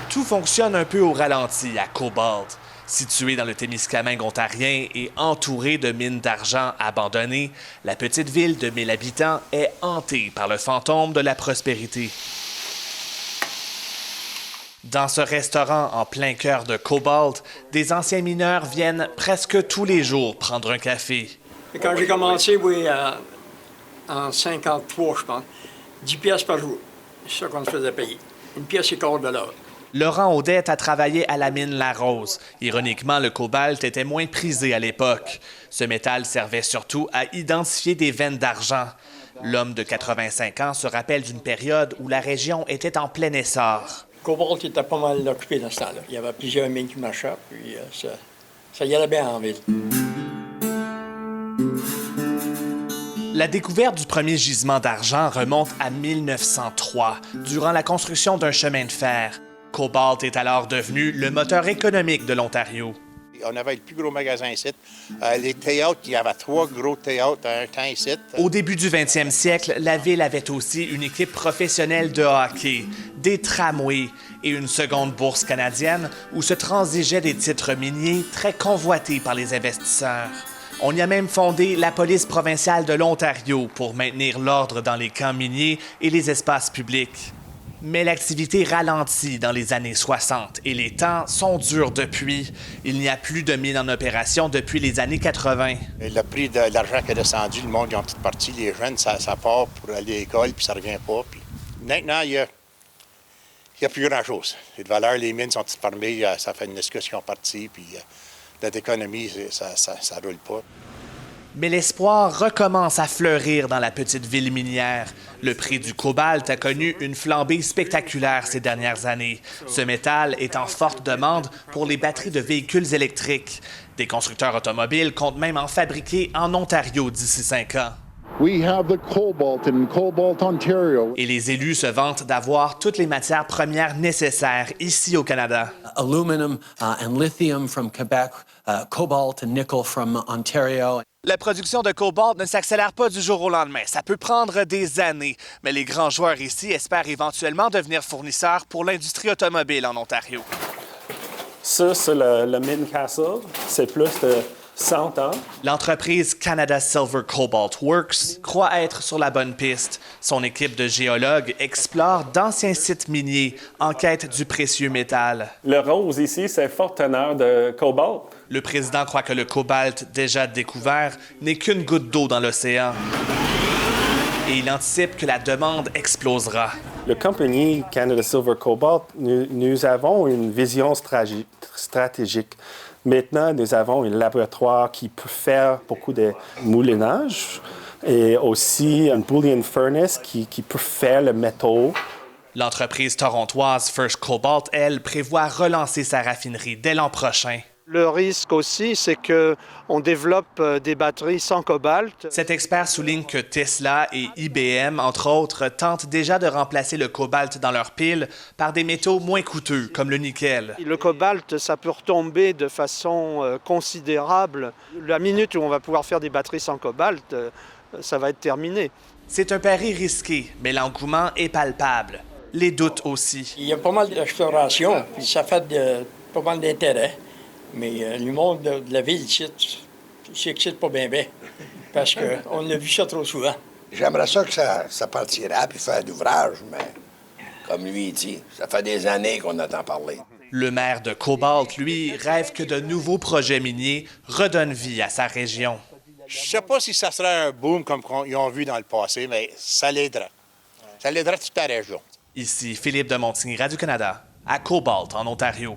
Tout fonctionne un peu au ralenti à Cobalt. Située dans le Témiscamingue ontarien et entourée de mines d'argent abandonnées, la petite ville de 1000 habitants est hantée par le fantôme de la prospérité. Dans ce restaurant en plein cœur de Cobalt, des anciens mineurs viennent presque tous les jours prendre un café. Et quand j'ai commencé, oui, en 53, je pense, 10 pièces par jour. C'est ça qu'on se faisait payer. Une pièce et quart de l'heure. Laurent Audette a travaillé à la mine La Rose. Ironiquement, le cobalt était moins prisé à l'époque. Ce métal servait surtout à identifier des veines d'argent. L'homme de 85 ans se rappelle d'une période où la région était en plein essor. Cobalt était pas mal occupé dans ce temps-là. Il y avait plusieurs mines qui marchaient, puis ça y allait bien en ville. La découverte du premier gisement d'argent remonte à 1903, durant la construction d'un chemin de fer. Cobalt est alors devenu le moteur économique de l'Ontario. On avait le plus gros magasin ici. Les théâtres, il y avait 3 gros théâtres à un temps ici. Au début du 20e siècle, la ville avait aussi une équipe professionnelle de hockey, des tramways et une seconde bourse canadienne où se transigeaient des titres miniers très convoités par les investisseurs. On y a même fondé la police provinciale de l'Ontario pour maintenir l'ordre dans les camps miniers et les espaces publics. Mais l'activité ralentit dans les années 60 et les temps sont durs depuis. Il n'y a plus de mines en opération depuis les années 80. Le prix de l'argent qui est descendu, le monde, ils ont tout parti. Les jeunes, ça part pour aller à l'école, puis ça ne revient pas. Puis maintenant, il y a plus grand-chose. Les valeurs, les mines sont toutes fermées, ça fait une discussion partie, puis notre économie, ça ne roule pas. Mais l'espoir recommence à fleurir dans la petite ville minière. Le prix du cobalt a connu une flambée spectaculaire ces dernières années. Ce métal est en forte demande pour les batteries de véhicules électriques. Des constructeurs automobiles comptent même en fabriquer en Ontario d'ici 5 ans. We have the cobalt in Cobalt, Ontario. Et les élus se vantent d'avoir toutes les matières premières nécessaires ici au Canada. Aluminum and lithium from Quebec, cobalt and nickel from Ontario. La production de cobalt ne s'accélère pas du jour au lendemain. Ça peut prendre des années. Mais les grands joueurs ici espèrent éventuellement devenir fournisseurs pour l'industrie automobile en Ontario. Ça, c'est le mine Castle. C'est plus de 100 ans. L'entreprise Canada Silver Cobalt Works croit être sur la bonne piste. Son équipe de géologues explore d'anciens sites miniers en quête du précieux métal. Le rose ici, c'est fort teneur de cobalt. Le président croit que le cobalt déjà découvert n'est qu'une goutte d'eau dans l'océan. Et il anticipe que la demande explosera. La compagnie Canada Silver Cobalt, nous avons une vision stratégique. Maintenant, nous avons un laboratoire qui peut faire beaucoup de moulinage et aussi un bullion furnace qui peut faire le métaux. L'entreprise torontoise First Cobalt, elle, prévoit relancer sa raffinerie dès l'an prochain. Le risque aussi, c'est qu'on développe des batteries sans cobalt. Cet expert souligne que Tesla et IBM, entre autres, tentent déjà de remplacer le cobalt dans leurs piles par des métaux moins coûteux, comme le nickel. Le cobalt, ça peut retomber de façon considérable. La minute où on va pouvoir faire des batteries sans cobalt, ça va être terminé. C'est un pari risqué, mais l'engouement est palpable. Les doutes aussi. Il y a pas mal d'exploration, puis ça fait pas mal d'intérêt. Mais le monde de la ville ici, s'excite pas bien, parce qu'on a vu ça trop souvent. J'aimerais ça que ça partira puis faire d'ouvrage, mais comme lui dit, ça fait des années qu'on entend parler. Le maire de Cobalt, lui, rêve que de nouveaux projets miniers redonnent vie à sa région. Je ne sais pas si ça serait un boom comme ils ont vu dans le passé, mais ça l'aiderait. Ça l'aiderait toute la région. Ici Philippe de Montigny, Radio-Canada, à Cobalt, en Ontario.